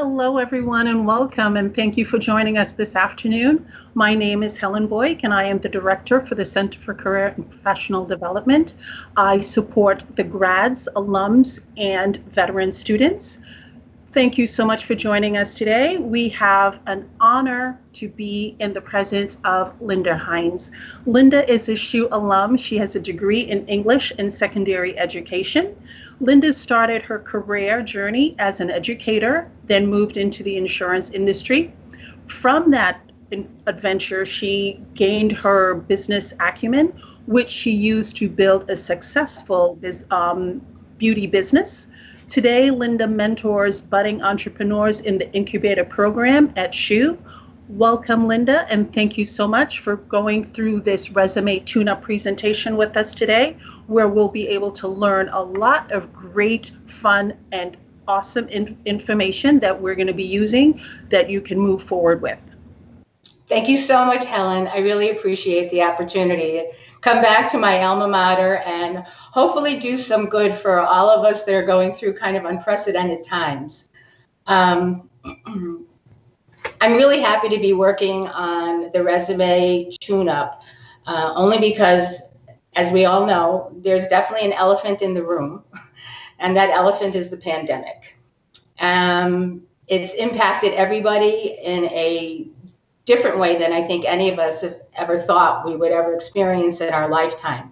Hello, everyone, and welcome, and thank you for joining us this afternoon. My name is Helen Boyk, and I am the Director for the Center for Career and Professional Development. I support the grads, alums, and veteran students. Thank you so much for joining us today. We have an honor to be in the presence of Linda Hines. Linda is a SHU alum. She has a degree in English and secondary education. Linda started her career journey as an educator, then moved into the insurance industry. From that adventure, she gained her business acumen, which she used to build a successful beauty business. Today, Linda mentors budding entrepreneurs in the incubator program at SHU. Welcome, Linda, and thank you so much for going through this resume tune-up presentation with us today, where we'll be able to learn a lot of great, fun, and awesome information that we're going to be using that you can move forward with. Thank you so much, Helen. I really appreciate the opportunity to come back to my alma mater and hopefully do some good for all of us that are going through kind of unprecedented times. I'm really happy to be working on the resume tune-up, only because, as we all know, there's definitely an elephant in the room, and that elephant is the pandemic. It's impacted everybody in a different way than I think any of us have ever thought we would ever experience in our lifetime.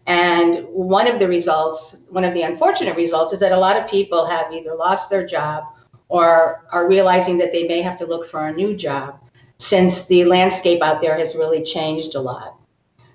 And one of the unfortunate results is that a lot of people have either lost their job or are realizing that they may have to look for a new job since the landscape out there has really changed a lot.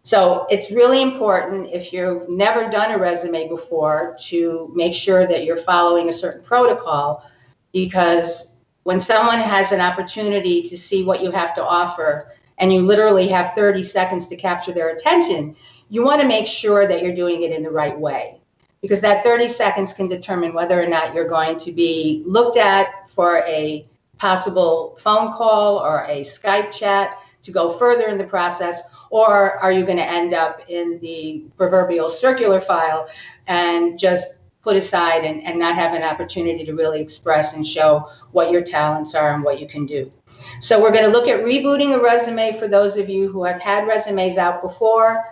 So it's really important, if you've never done a resume before, to make sure that you're following a certain protocol, because when someone has an opportunity to see what you have to offer and you literally have 30 seconds to capture their attention, you want to make sure that you're doing it in the right way, because that 30 seconds can determine whether or not you're going to be looked at for a possible phone call or a Skype chat to go further in the process, or are you going to end up in the proverbial circular file and just put aside and not have an opportunity to really express and show what your talents are and what you can do. So we're going to look at rebooting a resume for those of you who have had resumes out before.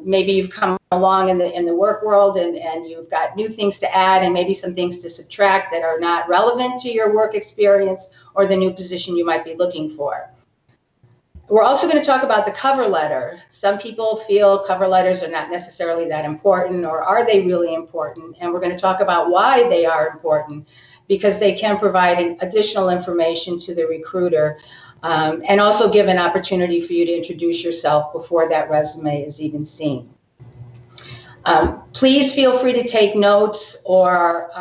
Maybe you've come along in the work world and you've got new things to add and maybe some things to subtract that are not relevant to your work experience or the new position you might be looking for. We're also going to talk about the cover letter. Some people feel cover letters are not necessarily that important, or are they really important? And we're going to talk about why they are important, because they can provide additional information to the recruiter, and also give an opportunity for you to introduce yourself before that resume is even seen. Please feel free to take notes, or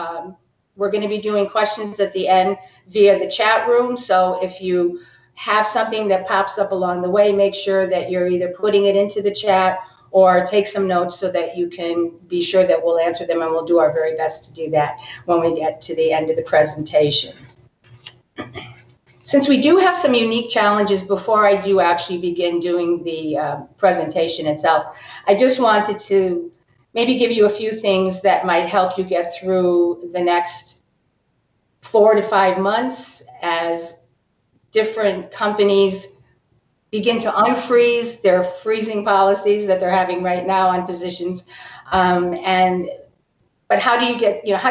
we're going to be doing questions at the end via the chat room. So if you have something that pops up along the way, make sure that you're either putting it into the chat or take some notes so that you can be sure that we'll answer them, and we'll do our very best to do that when we get to the end of the presentation. Since we do have some unique challenges before I do actually begin doing the presentation itself, I just wanted to maybe give you a few things that might help you get through the next 4 to 5 months as different companies begin to unfreeze their freezing policies that they're having right now on positions. But how do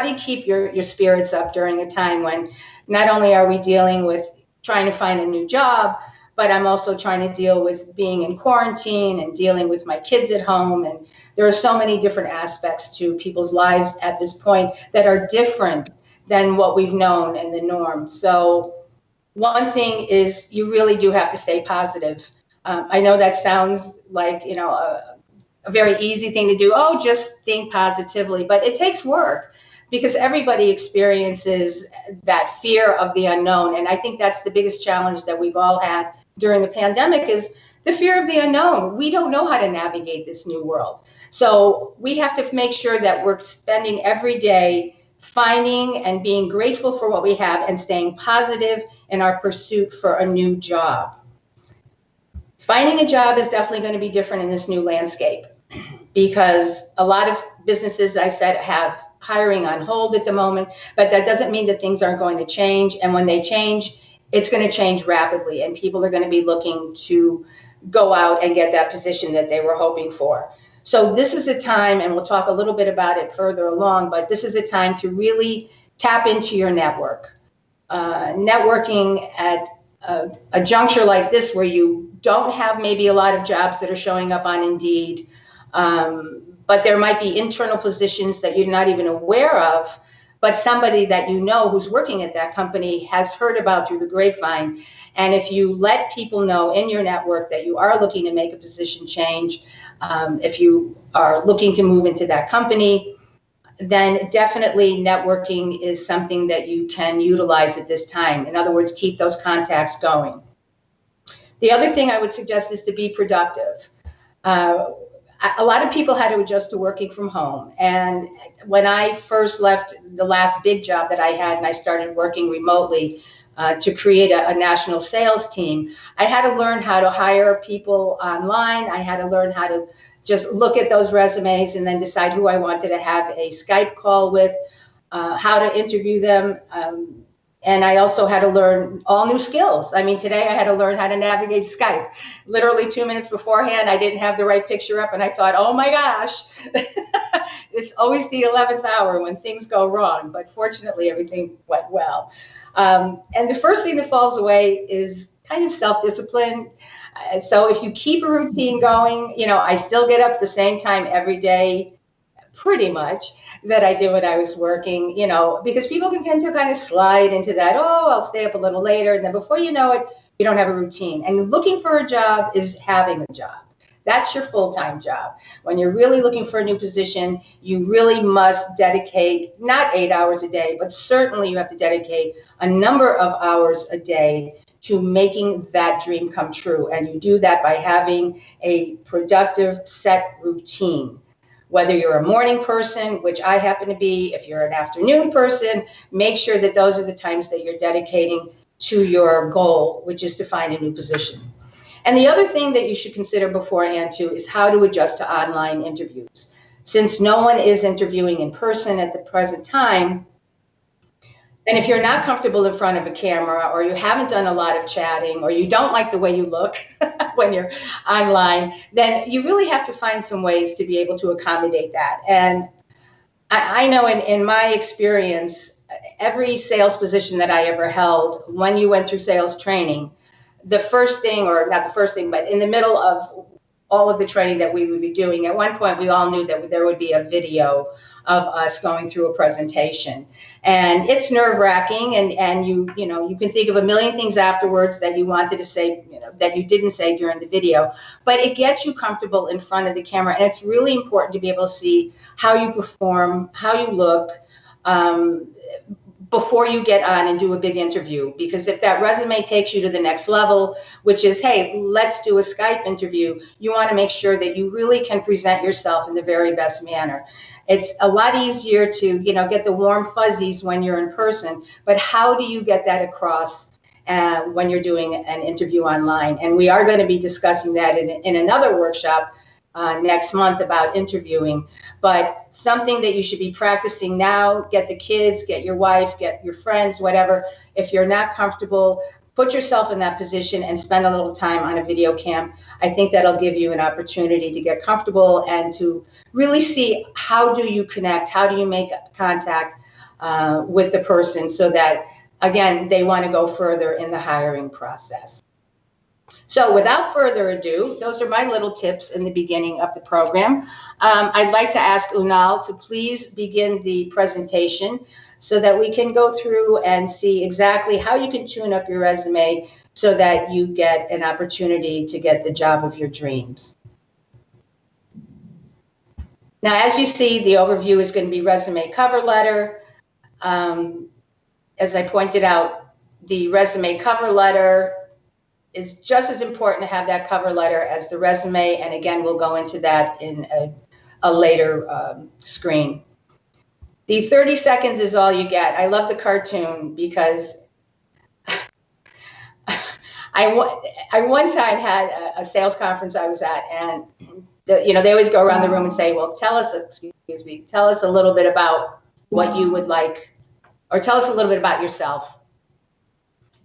you keep your spirits up during a time when not only are we dealing with trying to find a new job, but I'm also trying to deal with being in quarantine and dealing with my kids at home. And there are so many different aspects to people's lives at this point that are different than what we've known and the norm. So one thing is, you really do have to stay positive. I know that sounds like, a very easy thing to do. Oh, just think positively. But it takes work, because everybody experiences that fear of the unknown. And I think that's the biggest challenge that we've all had during the pandemic, is the fear of the unknown. We don't know how to navigate this new world. So we have to make sure that we're spending every day finding and being grateful for what we have and staying positive in our pursuit for a new job. Finding a job is definitely going to be different in this new landscape, because a lot of businesses, I said, have hiring on hold at the moment, but that doesn't mean that things aren't going to change. And when they change, it's going to change rapidly, and people are going to be looking to go out and get that position that they were hoping for. So this is a time, and we'll talk a little bit about it further along, but this is a time to really tap into your network. Networking at a juncture like this where you don't have maybe a lot of jobs that are showing up on Indeed, but there might be internal positions that you're not even aware of, but somebody that you know who's working at that company has heard about through the grapevine. And if you let people know in your network that you are looking to make a position change, if you are looking to move into that company, then definitely networking is something that you can utilize at this time. In other words, keep those contacts going. The other thing I would suggest is to be productive. A lot of people had to adjust to working from home. And when I first left the last big job that I had and I started working remotely to create a national sales team, I had to learn how to hire people online. I had to learn how to just look at those resumes and then decide who I wanted to have a Skype call with, how to interview them. And I also had to learn all new skills. I mean, today I had to learn how to navigate Skype. Literally 2 minutes beforehand, I didn't have the right picture up and I thought, oh my gosh, it's always the 11th hour when things go wrong. But fortunately, everything went well. And the first thing that falls away is kind of self-discipline. So if you keep a routine going, you know, I still get up the same time every day, pretty much, that I did when I was working, you know, because people can tend to kind of slide into that, oh, I'll stay up a little later. And then before you know it, you don't have a routine. And looking for a job is having a job. That's your full-time job. When you're really looking for a new position, you really must dedicate not 8 hours a day, but certainly you have to dedicate a number of hours a day to making that dream come true. And you do that by having a productive set routine. Whether you're a morning person, which I happen to be, if you're an afternoon person, make sure that those are the times that you're dedicating to your goal, which is to find a new position. And the other thing that you should consider beforehand too is how to adjust to online interviews. Since no one is interviewing in person at the present time, and if you're not comfortable in front of a camera, or you haven't done a lot of chatting, or you don't like the way you look when you're online, then you really have to find some ways to be able to accommodate that. And I know in my experience, every sales position that I ever held, when you went through sales training, the first thing, or not the first thing, but in the middle of all of the training that we would be doing, at one point we all knew that there would be a video of us going through a presentation. And it's nerve-wracking, and you can think of a million things afterwards that you wanted to say, that you didn't say during the video, but it gets you comfortable in front of the camera. And it's really important to be able to see how you perform, how you look, before you get on and do a big interview. Because if that resume takes you to the next level, which is, hey, let's do a Skype interview, you want to make sure that you really can present yourself in the very best manner. It's a lot easier to, get the warm fuzzies when you're in person, but how do you get that across when you're doing an interview online? And we are going to be discussing that in another workshop next month about interviewing. But something that you should be practicing now, get the kids, get your wife, get your friends, whatever. If you're not comfortable, put yourself in that position and spend a little time on a video cam. I think that'll give you an opportunity to get comfortable and to really see how do you connect, how do you make contact with the person so that, again, they want to go further in the hiring process. So without further ado, those are my little tips in the beginning of the program. I'd like to ask Unal to please begin the presentation so that we can go through and see exactly how you can tune up your resume so that you get an opportunity to get the job of your dreams. Now, as you see, the overview is going to be resume cover letter. As I pointed out, the resume cover letter is just as important to have that cover letter as the resume. And again, we'll go into that in a later screen. The 30 seconds is all you get. I love the cartoon because I one time had a sales conference I was at, and they always go around the room and say, well, tell us a little bit about what you would like, or tell us a little bit about yourself.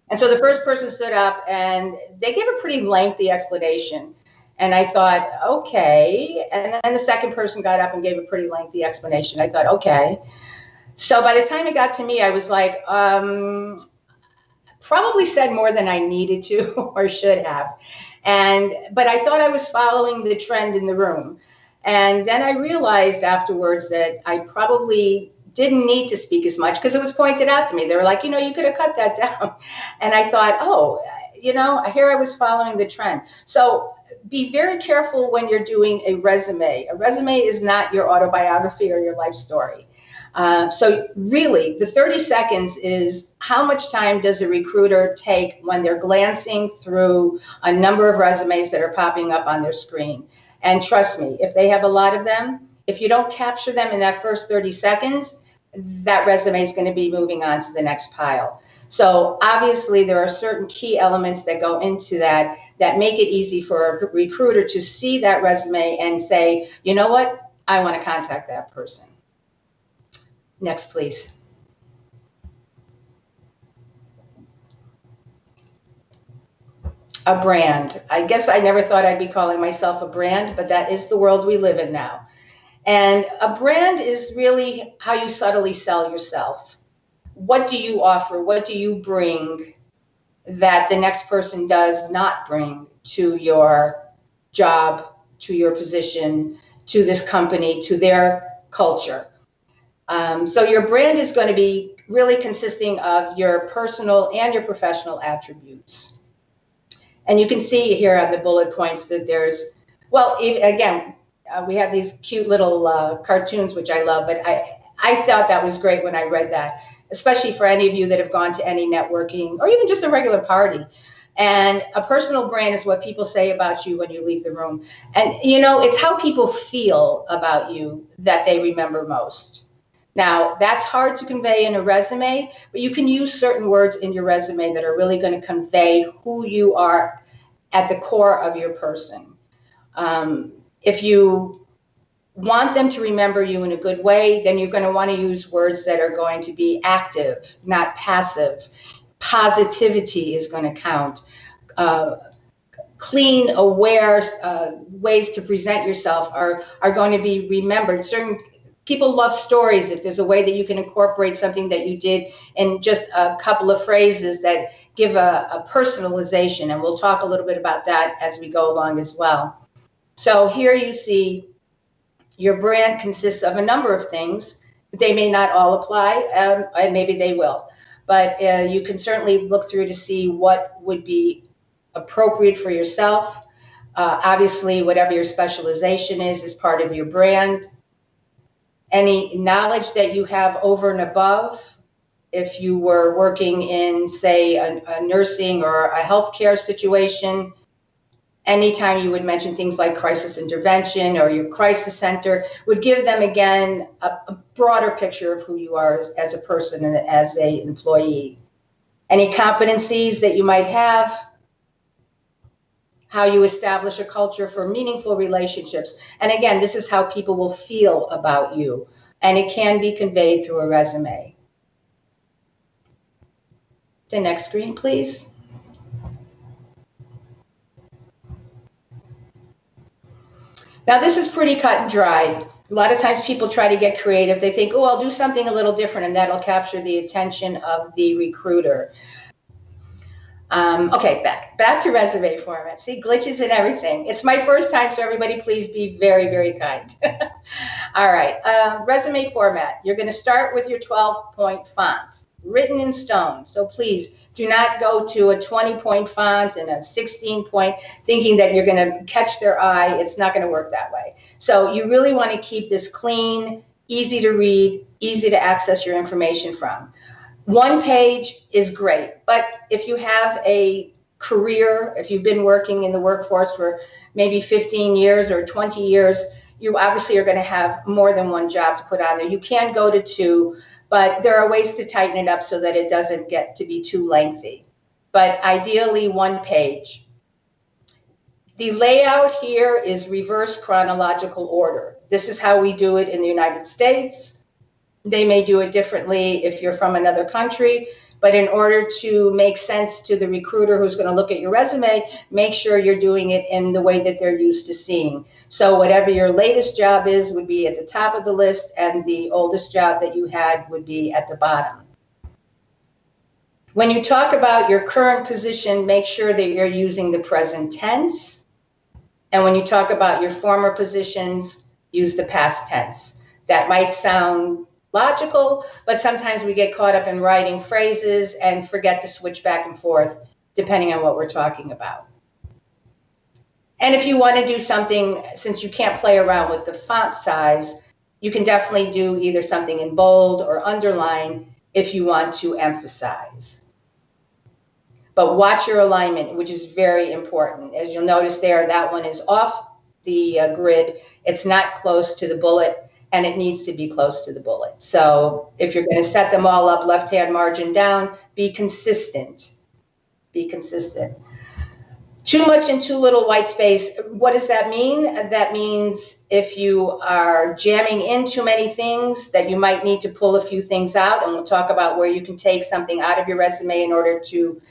And so the first person stood up and they gave a pretty lengthy explanation. And I thought, okay. And then the second person got up and gave a pretty lengthy explanation. I thought, okay. So by the time it got to me, I was like, probably said more than I needed to or should have. But I thought I was following the trend in the room. And then I realized afterwards that I probably didn't need to speak as much because it was pointed out to me. They were like, you could have cut that down. And I thought, oh, here I was following the trend. So be very careful when you're doing a resume. A resume is not your autobiography or your life story. So really, the 30 seconds is how much time does a recruiter take when they're glancing through a number of resumes that are popping up on their screen. And trust me, if they have a lot of them, if you don't capture them in that first 30 seconds, that resume is going to be moving on to the next pile. So obviously, there are certain key elements that go into that make it easy for a recruiter to see that resume and say, you know what, I want to contact that person. Next, please. A brand. I guess I never thought I'd be calling myself a brand, but that is the world we live in now. And a brand is really how you subtly sell yourself. What do you offer? What do you bring that the next person does not bring to your job, to your position, to this company, to their culture? So your brand is going to be really consisting of your personal and your professional attributes. And you can see here on the bullet points that there's, well, again, we have these cute little cartoons, which I love, but I thought that was great when I read that, especially for any of you that have gone to any networking or even just a regular party. And a personal brand is what people say about you when you leave the room. And, it's how people feel about you that they remember most. Now, that's hard to convey in a resume, but you can use certain words in your resume that are really going to convey who you are at the core of your person. If you want them to remember you in a good way, then you're going to want to use words that are going to be active, not passive. Positivity is going to count. Clean, aware ways to present yourself are going to be remembered. Certain people love stories. If there's a way that you can incorporate something that you did in just a couple of phrases that give a personalization, and we'll talk a little bit about that as we go along as well. So here you see your brand consists of a number of things. They may not all apply, and maybe they will. But you can certainly look through to see what would be appropriate for yourself. Obviously, whatever your specialization is part of your brand. Any knowledge that you have over and above, if you were working in, say, a nursing or a healthcare situation, anytime you would mention things like crisis intervention or your crisis center, would give them, again, a broader picture of who you are as a person and as an employee. Any competencies that you might have, how you establish a culture for meaningful relationships. And again, this is how people will feel about you. And it can be conveyed through a resume. The next screen, please. Now, this is pretty cut and dried. A lot of times people try to get creative. They think, oh, I'll do something a little different, and that'll capture the attention of the recruiter. Okay, back to resume format. See, glitches and everything. It's my first time, so everybody please be very, very kind. All right, resume format. You're going to start with your 12-point font, written in stone. So please do not go to a 20-point font and a 16-point thinking that you're going to catch their eye. It's not going to work that way. So you really want to keep this clean, easy to read, easy to access your information from. One page is great, but if you have a career, if you've been working in the workforce for maybe 15 years or 20 years, you obviously are going to have more than one job to put on there. You can go to 2, but there are ways to tighten it up so that it doesn't get to be too lengthy. But ideally, 1 page. The layout here is reverse chronological order. This is how we do it in the United States. They may do it differently if you're from another country. But in order to make sense to the recruiter who's going to look at your resume, make sure you're doing it in the way that they're used to seeing. So whatever your latest job is would be at the top of the list, and the oldest job that you had would be at the bottom. When you talk about your current position, make sure that you're using the present tense. And when you talk about your former positions, use the past tense. That might sound logical, but sometimes we get caught up in writing phrases and forget to switch back and forth depending on what we're talking about. And if you want to do something, since you can't play around with the font size, you can definitely do either something in bold or underline if you want to emphasize. But watch your alignment, which is very important. As you'll notice there, that one is off the grid. It's not close to the bullet, and it needs to be close to the bullet. So if you're going to set them all up left-hand margin down, be consistent. Be consistent. Too much and too little white space. What does that mean? That means if you are jamming in too many things, that you might need to pull a few things out, and we'll talk about where you can take something out of your resume in order to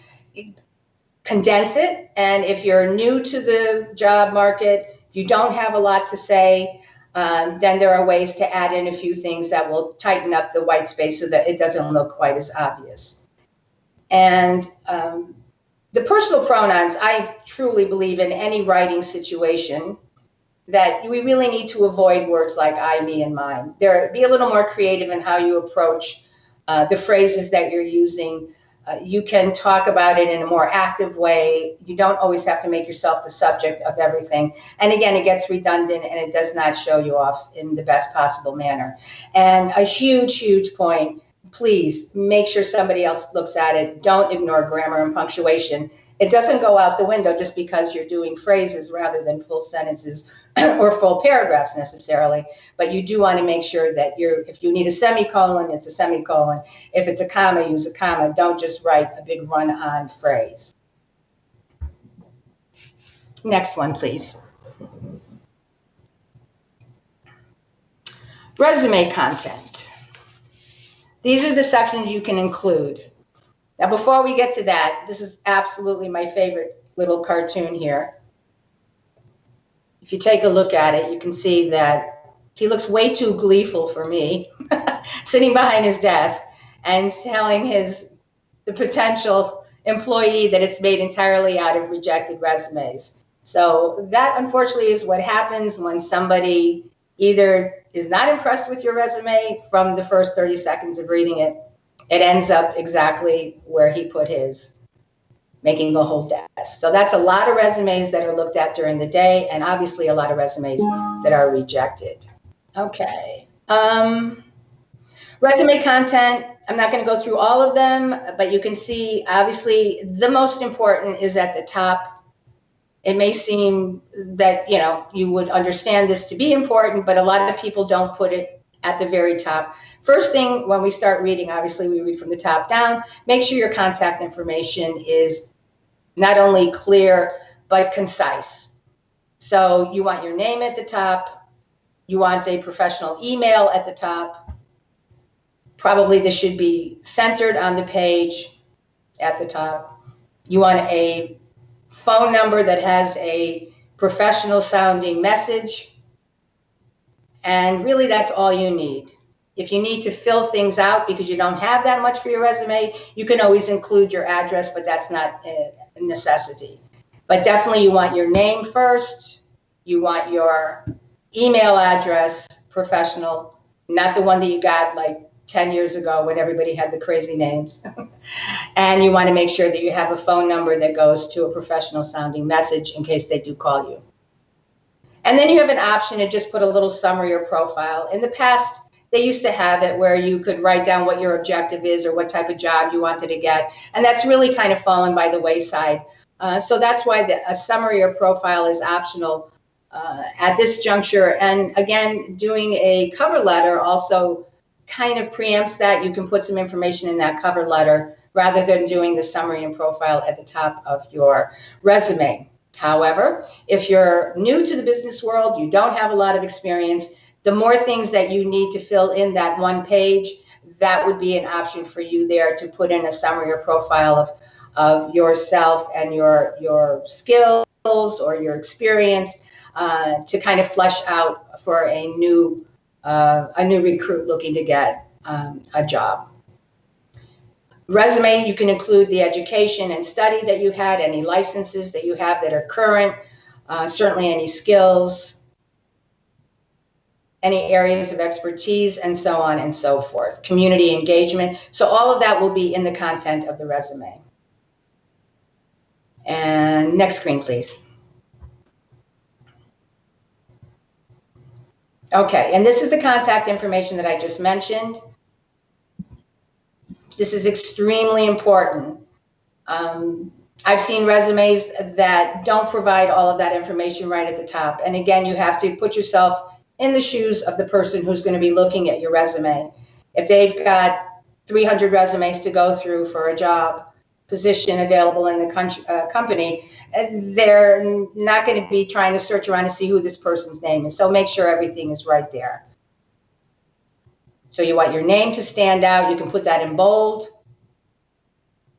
condense it. And if you're new to the job market, you don't have a lot to say, then there are ways to add in a few things that will tighten up the white space so that it doesn't look quite as obvious. And the personal pronouns, I truly believe in any writing situation that we really need to avoid words like I, me, and mine. Be a little more creative in how you approach the phrases that you're using. You can talk about it in a more active way. You don't always have to make yourself the subject of everything. And again, it gets redundant and it does not show you off in the best possible manner. And a huge, huge point, please make sure somebody else looks at it. Don't ignore grammar and punctuation. It doesn't go out the window just because you're doing phrases rather than full sentences or full paragraphs necessarily, but you do want to make sure that if you need a semicolon, it's a semicolon. If it's a comma, use a comma. Don't just write a big run-on phrase. Next one, please. Resume content. These are the sections you can include. Now, before we get to that, this is absolutely my favorite little cartoon here. If you take a look at it, you can see that he looks way too gleeful for me, sitting behind his desk and telling the potential employee that it's made entirely out of rejected resumes. So that, unfortunately, is what happens when somebody either is not impressed with your resume from the first 30 seconds of reading it. It ends up exactly where he put his, making a whole desk. So that's a lot of resumes that are looked at during the day, and obviously a lot of resumes that are rejected. Okay. Resume content, I'm not going to go through all of them, but you can see, obviously, the most important is at the top. It may seem that, you would understand this to be important, but a lot of people don't put it at the very top. First thing, when we start reading, obviously we read from the top down. Make sure your contact information is not only clear, but concise. So you want your name at the top. You want a professional email at the top. Probably this should be centered on the page at the top. You want a phone number that has a professional sounding message. And really, that's all you need. If you need to fill things out because you don't have that much for your resume, you can always include your address, but that's not a necessity. But definitely you want your name first. You want your email address, professional, not the one that you got like 10 years ago when everybody had the crazy names. And you want to make sure that you have a phone number that goes to a professional sounding message in case they do call you. And then you have an option to just put a little summary or profile. In the past, they used to have it where you could write down what your objective is or what type of job you wanted to get. And that's really kind of fallen by the wayside. So that's why a summary or profile is optional at this juncture. And again, doing a cover letter also kind of preempts that. You can put some information in that cover letter rather than doing the summary and profile at the top of your resume. However, if you're new to the business world, you don't have a lot of experience, The more things that you need to fill in that one page, that would be an option for you there to put in a summary or profile of yourself and your skills or your experience, to kind of flesh out for a new recruit looking to get a job. Resume, you can include the education and study that you had, any licenses that you have that are current, certainly any skills, any areas of expertise, and so on and so forth. Community engagement. So all of that will be in the content of the resume. And next screen, please. Okay, and this is the contact information that I just mentioned. This is extremely important. I've seen resumes that don't provide all of that information right at the top. And again, you have to put yourself in the shoes of the person who's going to be looking at your resume. If they've got 300 resumes to go through for a job position available in the company, they're not going to be trying to search around to see who this person's name is. So make sure everything is right there. So you want your name to stand out. You can put that in bold.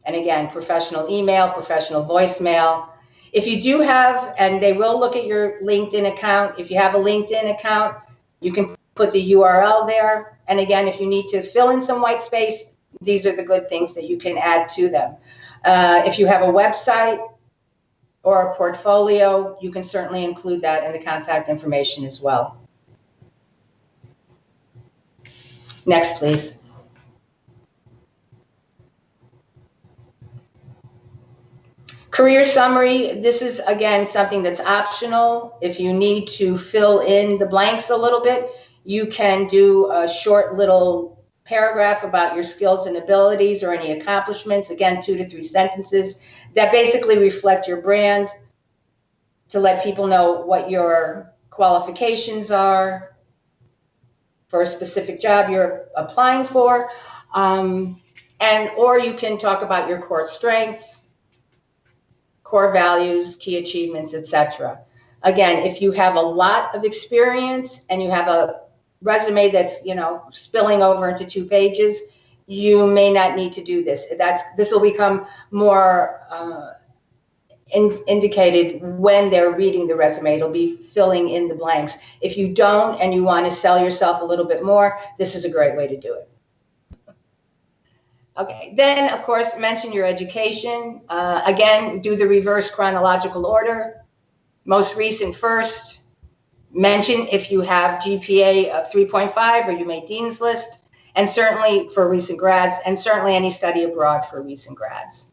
And again, professional email, professional voicemail. If you do have, and they will look at your LinkedIn account, if you have a LinkedIn account, you can put the URL there. And again, if you need to fill in some white space, these are the good things that you can add to them. If you have a website or a portfolio, you can certainly include that in the contact information as well. Next, please. Career summary, this is, again, something that's optional. If you need to fill in the blanks a little bit, you can do a short little paragraph about your skills and abilities or any accomplishments, again, 2 to 3 sentences that basically reflect your brand, to let people know what your qualifications are for a specific job you're applying for, or you can talk about your core strengths, core values, key achievements, etc. Again, if you have a lot of experience and you have a resume that's, spilling over into 2 pages, you may not need to do this. This will become more indicated when they're reading the resume. It'll be filling in the blanks. If you don't and you want to sell yourself a little bit more, this is a great way to do it. Okay, then of course mention your education. Again, do the reverse chronological order. Most recent first. Mention if you have GPA of 3.5 or you made Dean's List, and certainly for recent grads, and certainly any study abroad for recent grads.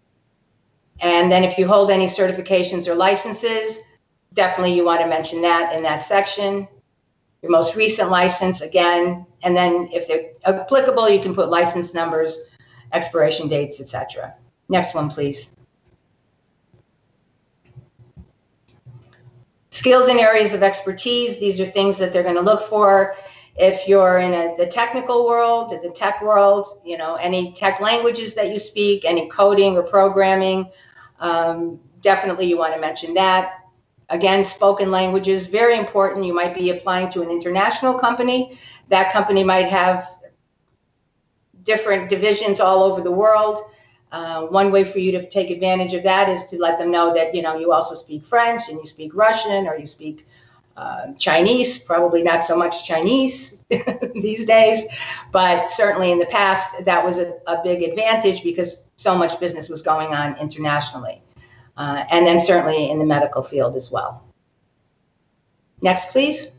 And then if you hold any certifications or licenses, definitely you want to mention that in that section. Your most recent license, again, and then if they're applicable, you can put license numbers, expiration dates, etc. Next one, please. Skills and areas of expertise. These are things that they're going to look for. If you're in the technical world, the tech world, any tech languages that you speak, any coding or programming, definitely you want to mention that. Again, spoken languages, very important. You might be applying to an international company. That company might have different divisions all over the world. One way for you to take advantage of that is to let them know that, you also speak French and you speak Russian or you speak Chinese, probably not so much Chinese these days, but certainly in the past, that was a big advantage because so much business was going on internationally. And then certainly in the medical field as well. Next, please.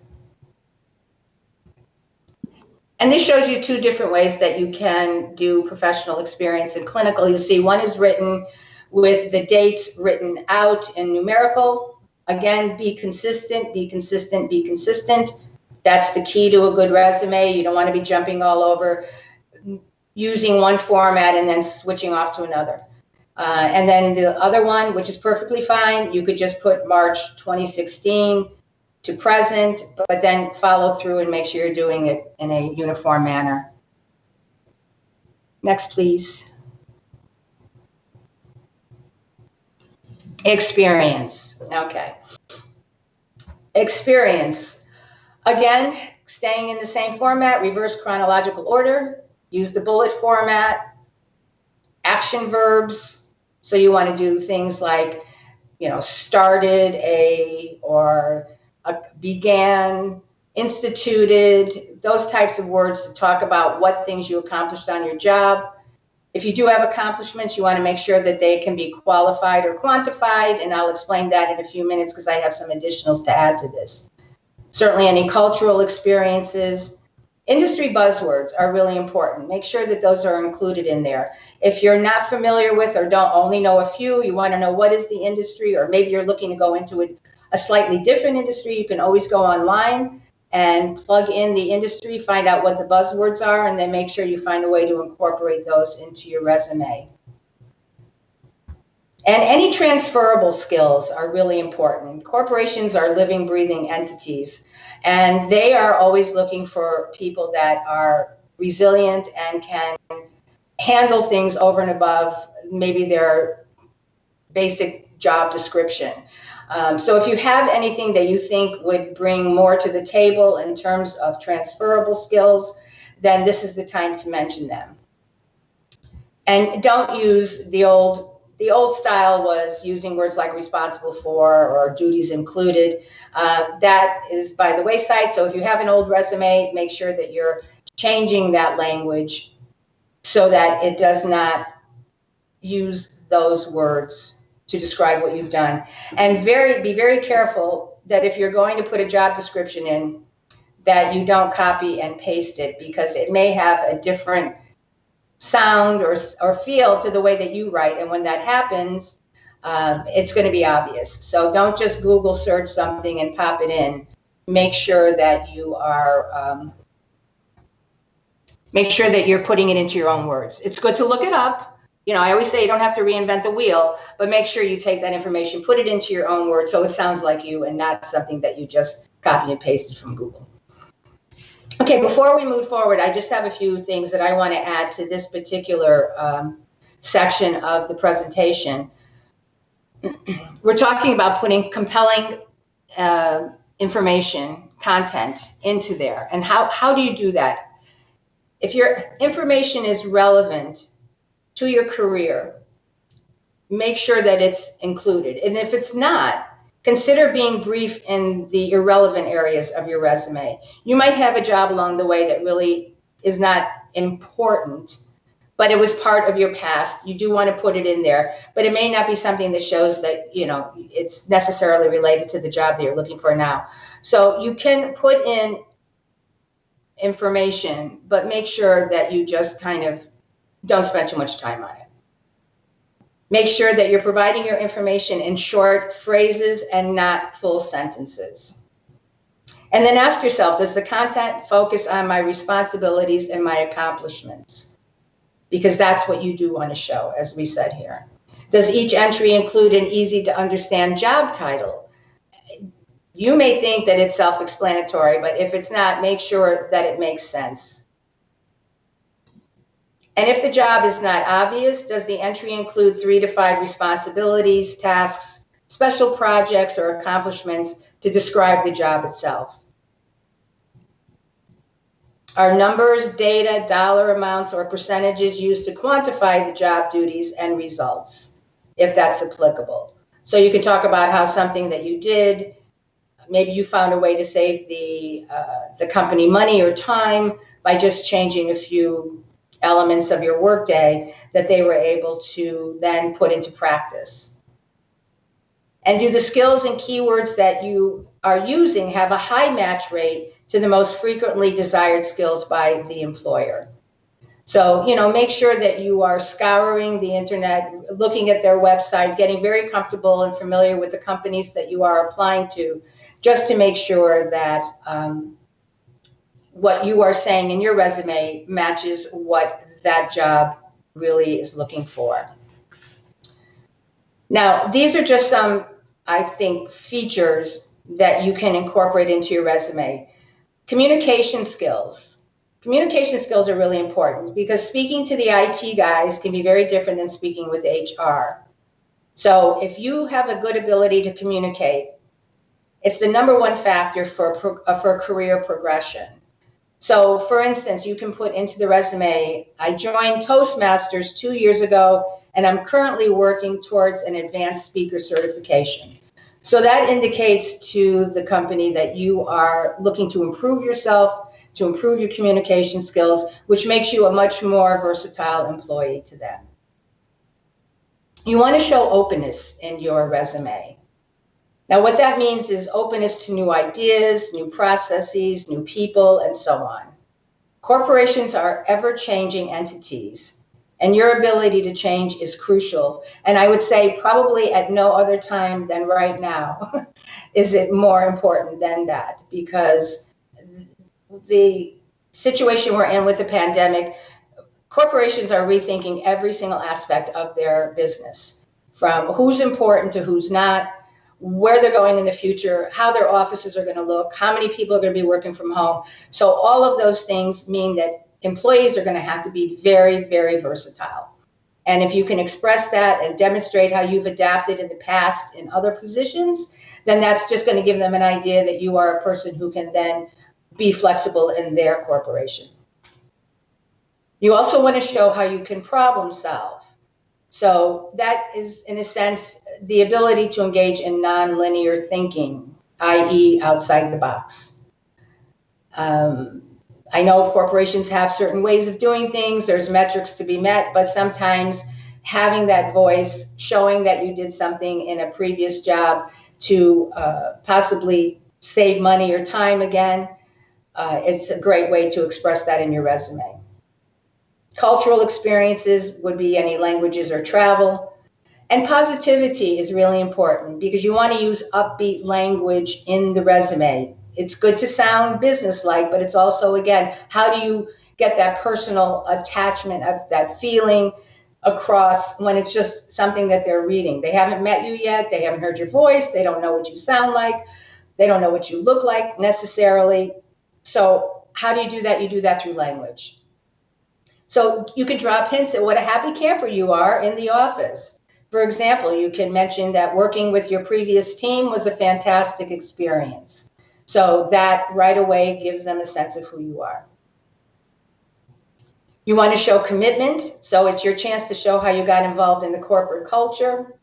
And this shows you 2 different ways that you can do professional experience in clinical. You see one is written with the dates written out in numerical. Again, be consistent, be consistent, be consistent. That's the key to a good resume. You don't want to be jumping all over, using one format and then switching off to another. And then the other one, which is perfectly fine, you could just put March 2016 to present, but then follow through and make sure you're doing it in a uniform manner. Next, please. Experience. Okay. Experience. Again, staying in the same format, reverse chronological order, use the bullet format, action verbs. So you want to do things like, started began, instituted, those types of words to talk about what things you accomplished on your job. If you do have accomplishments, you want to make sure that they can be qualified or quantified, and I'll explain that in a few minutes because I have some additionals to add to this. Certainly any cultural experiences. Industry buzzwords are really important. Make sure that those are included in there. If you're not familiar with or don't only know a few, you want to know what is the industry, or maybe you're looking to go into a slightly different industry, you can always go online and plug in the industry, find out what the buzzwords are, and then make sure you find a way to incorporate those into your resume. And any transferable skills are really important. Corporations are living, breathing entities, and they are always looking for people that are resilient and can handle things over and above maybe their basic job description. So if you have anything that you think would bring more to the table in terms of transferable skills, then this is the time to mention them. And don't use the old style was using words like responsible for or duties included. That is by the wayside. So if you have an old resume, make sure that you're changing that language so that it does not use those words to describe what you've done. And be very careful that if you're going to put a job description in, that you don't copy and paste it, because it may have a different sound or feel to the way that you write. And when that happens, it's going to be obvious. So don't just Google search something and pop it in. Make sure that you are, make sure that you're putting it into your own words. It's good to look it up. I always say you don't have to reinvent the wheel, but make sure you take that information, put it into your own words so it sounds like you and not something that you just copy and pasted from Google. Okay, before we move forward, I just have a few things that I want to add to this particular section of the presentation. We're talking about putting compelling information, content into there. And how do you do that? If your information is relevant to your career, make sure that it's included. And if it's not, consider being brief in the irrelevant areas of your resume. You might have a job along the way that really is not important, but it was part of your past. You do want to put it in there, but it may not be something that shows that, it's necessarily related to the job that you're looking for now. So you can put in information, but make sure that you just kind of don't spend too much time on it. Make sure that you're providing your information in short phrases and not full sentences. And then ask yourself, does the content focus on my responsibilities and my accomplishments? Because that's what you do want to show, as we said here. Does each entry include an easy to understand job title? You may think that it's self-explanatory, but if it's not, make sure that it makes sense. And if the job is not obvious, does the entry include 3 to 5 responsibilities, tasks, special projects, or accomplishments to describe the job itself? Are numbers, data, dollar amounts, or percentages used to quantify the job duties and results, if that's applicable? So you can talk about how something that you did, maybe you found a way to save the company money or time by just changing a few elements of your workday that they were able to then put into practice. And do the skills and keywords that you are using have a high match rate to the most frequently desired skills by the employer? So, make sure that you are scouring the internet, looking at their website, getting very comfortable and familiar with the companies that you are applying to, just to make sure that what you are saying in your resume matches what that job really is looking for. Now, these are just some, I think, features that you can incorporate into your resume. Communication skills. Communication skills are really important because speaking to the IT guys can be very different than speaking with HR. So if you have a good ability to communicate, it's the #1 factor for career progression. So for instance, you can put into the resume, I joined Toastmasters 2 years ago, and I'm currently working towards an advanced speaker certification. So that indicates to the company that you are looking to improve yourself, to improve your communication skills, which makes you a much more versatile employee to them. You want to show openness in your resume. Now, what that means is openness to new ideas, new processes, new people, and so on. Corporations are ever-changing entities, and your ability to change is crucial. And I would say probably at no other time than right now is it more important than that, because the situation we're in with the pandemic, corporations are rethinking every single aspect of their business, from who's important to who's not, where they're going in the future, how their offices are going to look, how many people are going to be working from home. So all of those things mean that employees are going to have to be very, very versatile. And if you can express that and demonstrate how you've adapted in the past in other positions, then that's just going to give them an idea that you are a person who can then be flexible in their corporation. You also want to show how you can problem solve. So that is, in a sense, the ability to engage in nonlinear thinking, i.e. outside the box. I know corporations have certain ways of doing things. There's metrics to be met, but sometimes having that voice, showing that you did something in a previous job to possibly save money or time again, it's a great way to express that in your resume. Cultural experiences would be any languages or travel. And positivity is really important because you want to use upbeat language in the resume. It's good to sound businesslike, but it's also, again, how do you get that personal attachment of that feeling across when it's just something that they're reading? They haven't met you yet. They haven't heard your voice. They don't know what you sound like. They don't know what you look like necessarily. So how do you do that? You do that through language. So you can drop hints at what a happy camper you are in the office. For example, you can mention that working with your previous team was a fantastic experience. So that right away gives them a sense of who you are. You want to show commitment. So it's your chance to show how you got involved in the corporate culture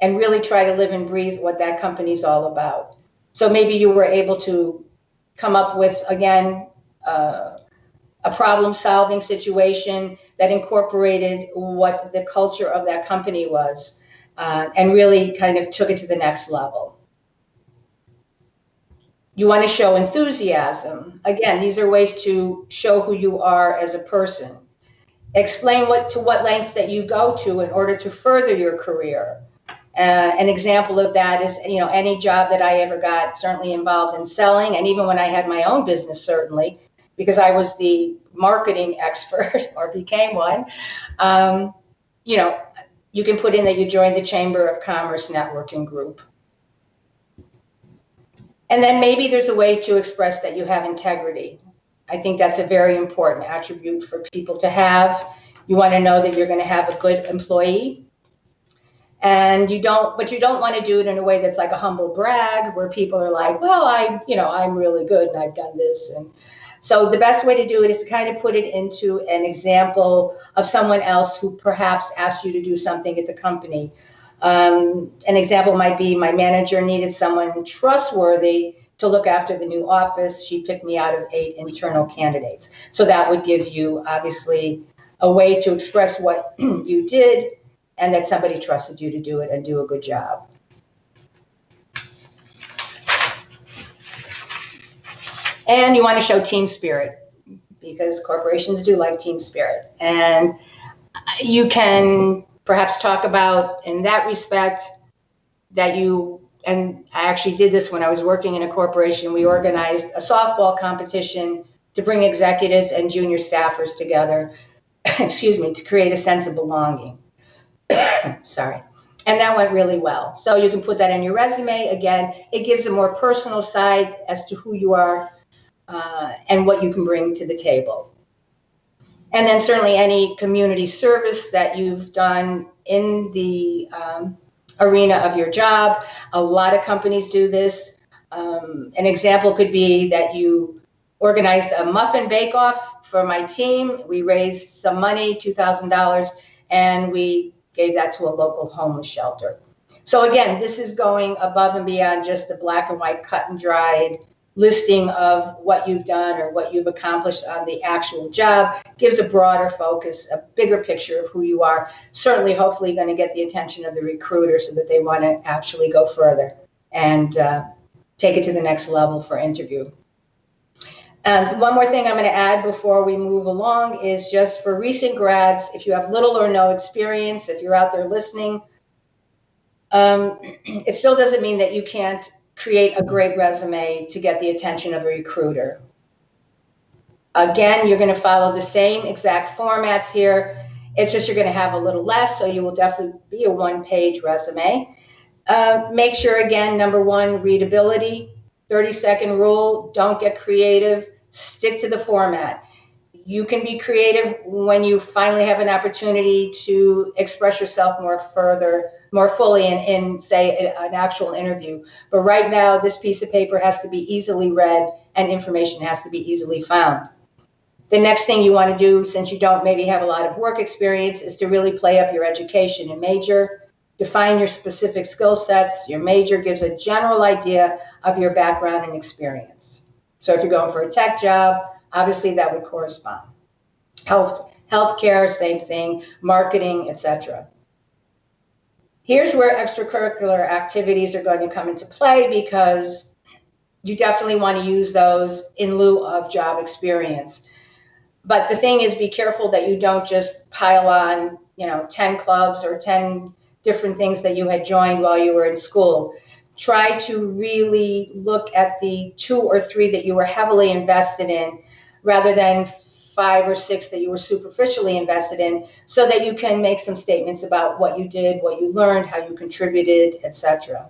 and really try to live and breathe what that company's all about. So maybe you were able to come up with, again, a problem-solving situation that incorporated what the culture of that company was and really kind of took it to the next level. You want to show enthusiasm. Again, these are ways to show who you are as a person. Explain to what lengths that you go to in order to further your career. An example of that is, any job that I ever got certainly involved in selling, and even when I had my own business, certainly, because I was the marketing expert or became one, you can put in that you joined the Chamber of Commerce networking group. And then maybe there's a way to express that you have integrity. I think that's a very important attribute for people to have. You want to know that you're going to have a good employee. And you don't want to do it in a way that's like a humble brag where people are like, well, I'm really good and I've done this. And so the best way to do it is to kind of put it into an example of someone else who perhaps asked you to do something at the company. An example might be my manager needed someone trustworthy to look after the new office. She picked me out of 8 internal candidates. So that would give you, obviously, a way to express what you did and that somebody trusted you to do it and do a good job. And you want to show team spirit because corporations do like team spirit. And you can perhaps talk about, in that respect, that and I actually did this when I was working in a corporation. We organized a softball competition to bring executives and junior staffers together, to create a sense of belonging. Sorry. And that went really well. So you can put that in your resume. Again, it gives a more personal side as to who you are and what you can bring to the table. And then certainly any community service that you've done in the arena of your job. A lot of companies do this. An example could be that you organized a muffin bake-off for my team. We raised some money, $2,000, and we gave that to a local homeless shelter. So again, this is going above and beyond just the black and white cut and dried listing of what you've done or what you've accomplished on the actual job. Gives a broader focus, a bigger picture of who you are. Certainly, hopefully going to get the attention of the recruiter so that they want to actually go further and take it to the next level for interview. One more thing I'm going to add before we move along is just for recent grads, if you have little or no experience, if you're out there listening, it still doesn't mean that you can't create a great resume to get the attention of a recruiter. Again, you're going to follow the same exact formats here. It's just you're going to have a little less, so you will definitely be a one-page resume. Make sure, again, number one, readability, 30-second rule, don't get creative, stick to the format. You can be creative when you finally have an opportunity to express yourself more fully in say, an actual interview. But right now, this piece of paper has to be easily read and information has to be easily found. The next thing you want to do, since you don't maybe have a lot of work experience, is to really play up your education and major. Define your specific skill sets. Your major gives a general idea of your background and experience. So if you're going for a tech job, obviously that would correspond. Healthcare, same thing, marketing, etc. Here's where extracurricular activities are going to come into play, because you definitely want to use those in lieu of job experience. But the thing is, be careful that you don't just pile on, 10 clubs or 10 different things that you had joined while you were in school. Try to really look at the 2 or 3 that you were heavily invested in, rather than 5 or 6 that you were superficially invested in, so that you can make some statements about what you did, what you learned, how you contributed, etc.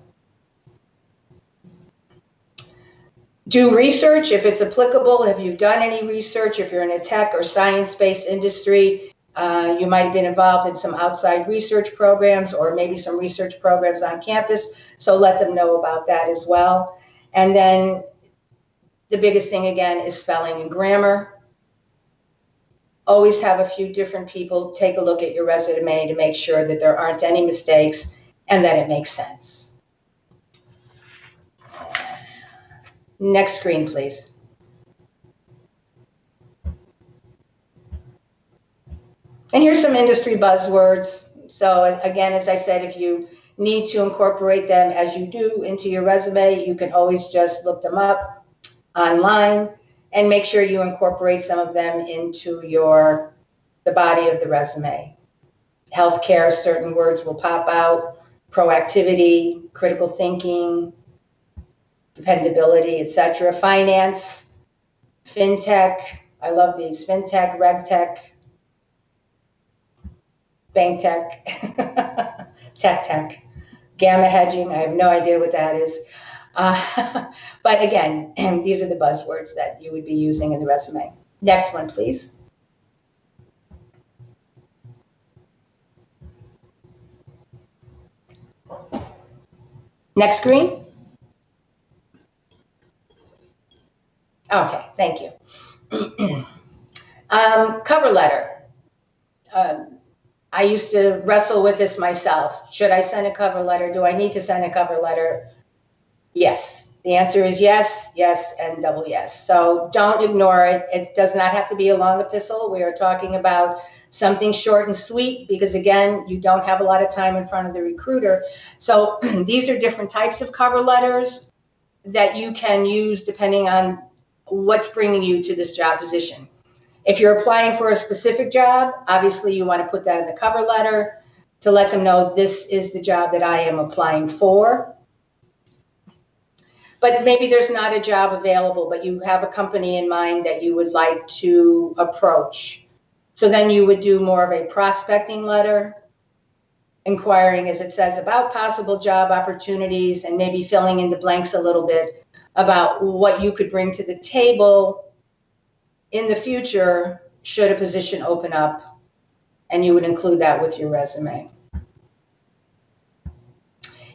Do research if it's applicable. If you've done any research, if you're in a tech or science-based industry, you might have been involved in some outside research programs or maybe some research programs on campus, so let them know about that as well. And then the biggest thing, again, is spelling and grammar. Always have a few different people take a look at your resume to make sure that there aren't any mistakes and that it makes sense. Next screen, please. And here's some industry buzzwords. So again, as I said, if you need to incorporate them as you do into your resume, you can always just look them up online and make sure you incorporate some of them into the body of the resume. Healthcare, certain words will pop out. Proactivity, critical thinking, dependability, etc. Finance, fintech, I love these, fintech, regtech, bank tech, tech, gamma hedging, I have no idea what that is. But again, these are the buzzwords that you would be using in the resume. Next one, please. Next screen. Okay, thank you. Cover letter. I used to wrestle with this myself. Should I send a cover letter? Do I need to send a cover letter? Yes. The answer is yes, yes, and double yes. So don't ignore it. It does not have to be a long epistle. We are talking about something short and sweet because, again, you don't have a lot of time in front of the recruiter. So these are different types of cover letters that you can use depending on what's bringing you to this job position. If you're applying for a specific job, obviously you want to put that in the cover letter to let them know this is the job that I am applying for. But maybe there's not a job available, but you have a company in mind that you would like to approach. So then you would do more of a prospecting letter, inquiring, as it says, about possible job opportunities and maybe filling in the blanks a little bit about what you could bring to the table in the future should a position open up, and you would include that with your resume.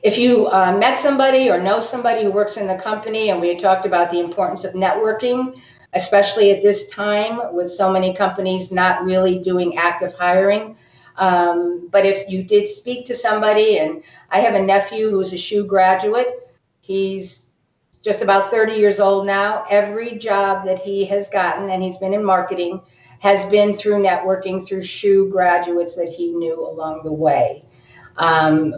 If you met somebody or know somebody who works in the company, and we had talked about the importance of networking, especially at this time with so many companies not really doing active hiring. But if you did speak to somebody, and I have a nephew who's a SHU graduate, he's just about 30 years old now. Every job that he has gotten, and he's been in marketing, has been through networking, through SHU graduates that he knew along the way,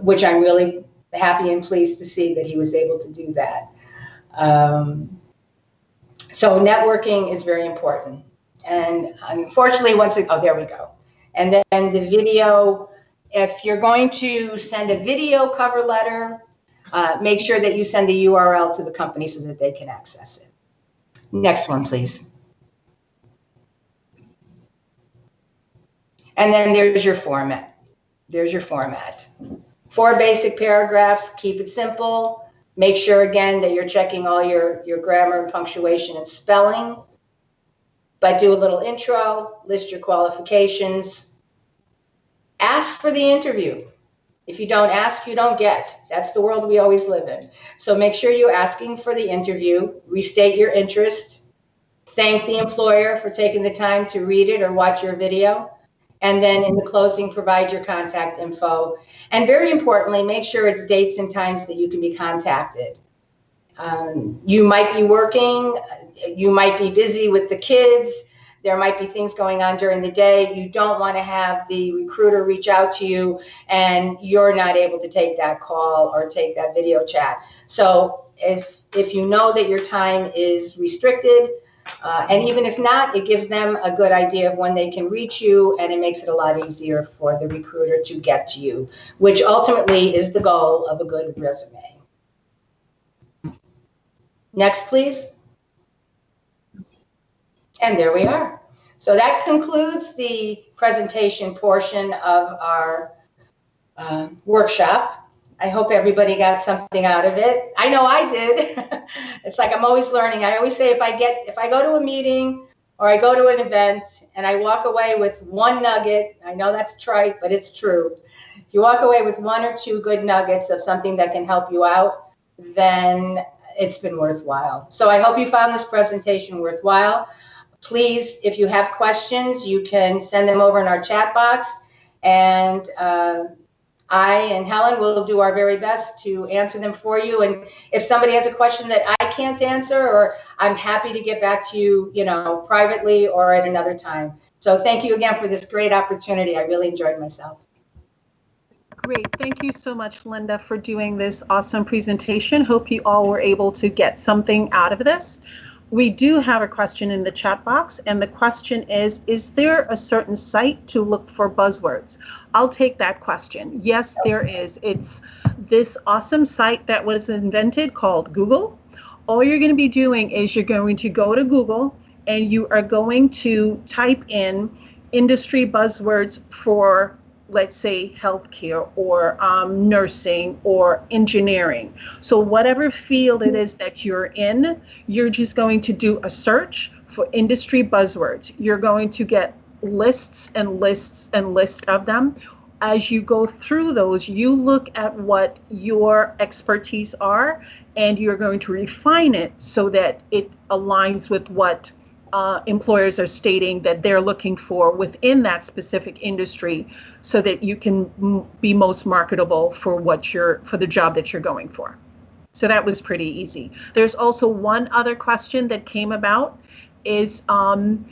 which I'm really happy and pleased to see that he was able to do that. So networking is very important. And unfortunately, there we go. And then the video, if you're going to send a video cover letter, make sure that you send the URL to the company so that they can access it. Next one, please. And then there's your format. There's your format. 4 basic paragraphs, keep it simple. Make sure, again, that you're checking all your grammar and punctuation and spelling. But do a little intro, list your qualifications. Ask for the interview. If you don't ask, you don't get. That's the world we always live in. So make sure you're asking for the interview, restate your interest, thank the employer for taking the time to read it or watch your video, and then in the closing, provide your contact info. And very importantly, make sure it's dates and times that you can be contacted. You might be working, you might be busy with the kids, there might be things going on during the day. You don't want to have the recruiter reach out to you and you're not able to take that call or take that video chat. So if you know that your time is restricted, and even if not, it gives them a good idea of when they can reach you, and it makes it a lot easier for the recruiter to get to you, which ultimately is the goal of a good resume. Next, please. And there we are. So that concludes the presentation portion of our workshop. I hope everybody got something out of it. I know I did. It's like I'm always learning. I always say if I go to a meeting or I go to an event and I walk away with one nugget, I know that's trite, but it's true. If you walk away with 1 or 2 good nuggets of something that can help you out, then it's been worthwhile. So I hope you found this presentation worthwhile. Please, if you have questions, you can send them over in our chat box, and I and Helen will do our very best to answer them for you. And if somebody has a question that I can't answer, or I'm happy to get back to you, privately or at another time. So thank you again for this great opportunity. I really enjoyed myself. Great. Thank you so much, Linda, for doing this awesome presentation. Hope you all were able to get something out of this. We do have a question in the chat box, and the question is there a certain site to look for buzzwords? I'll take that question. Yes, there is. It's this awesome site that was invented called Google. All you're going to be doing is you're going to go to Google and you are going to type in industry buzzwords for, let's say, healthcare or nursing or engineering. So whatever field it is that you're in, you're just going to do a search for industry buzzwords. You're going to get lists and lists and lists of them. As you go through those, you look at what your expertise are, and you're going to refine it so that it aligns with what employers are stating that they're looking for within that specific industry, so that you can be most marketable for the job that you're going for. So that was pretty easy. There's also one other question that came about is on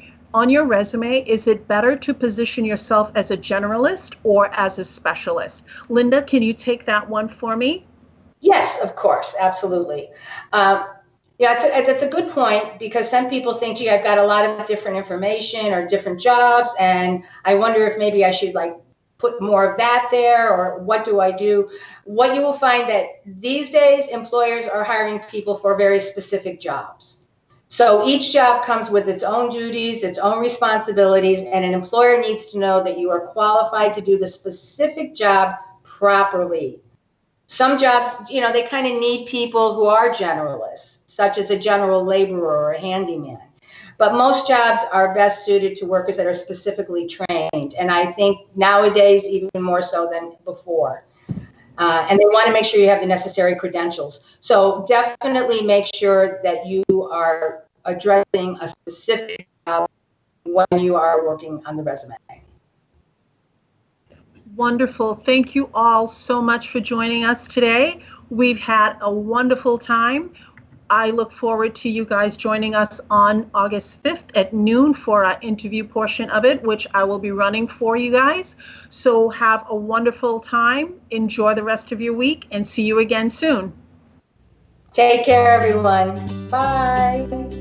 your resume, is it better to position yourself as a generalist or as a specialist? Linda, can you take that one for me? Yes, of course, absolutely. Yeah, that's a good point, because some people think, gee, I've got a lot of different information or different jobs, and I wonder if maybe I should put more of that there, or what do I do? What you will find that these days employers are hiring people for very specific jobs. So each job comes with its own duties, its own responsibilities, and an employer needs to know that you are qualified to do the specific job properly. Some jobs, they kind of need people who are generalists, such as a general laborer or a handyman. But most jobs are best suited to workers that are specifically trained. And I think nowadays, even more so than before. And they want to make sure you have the necessary credentials. So definitely make sure that you are addressing a specific job when you are working on the resume. Wonderful. Thank you all so much for joining us today. We've had a wonderful time. I look forward to you guys joining us on August 5th at noon for our interview portion of it, which I will be running for you guys. So have a wonderful time. Enjoy the rest of your week and see you again soon. Take care, everyone. Bye.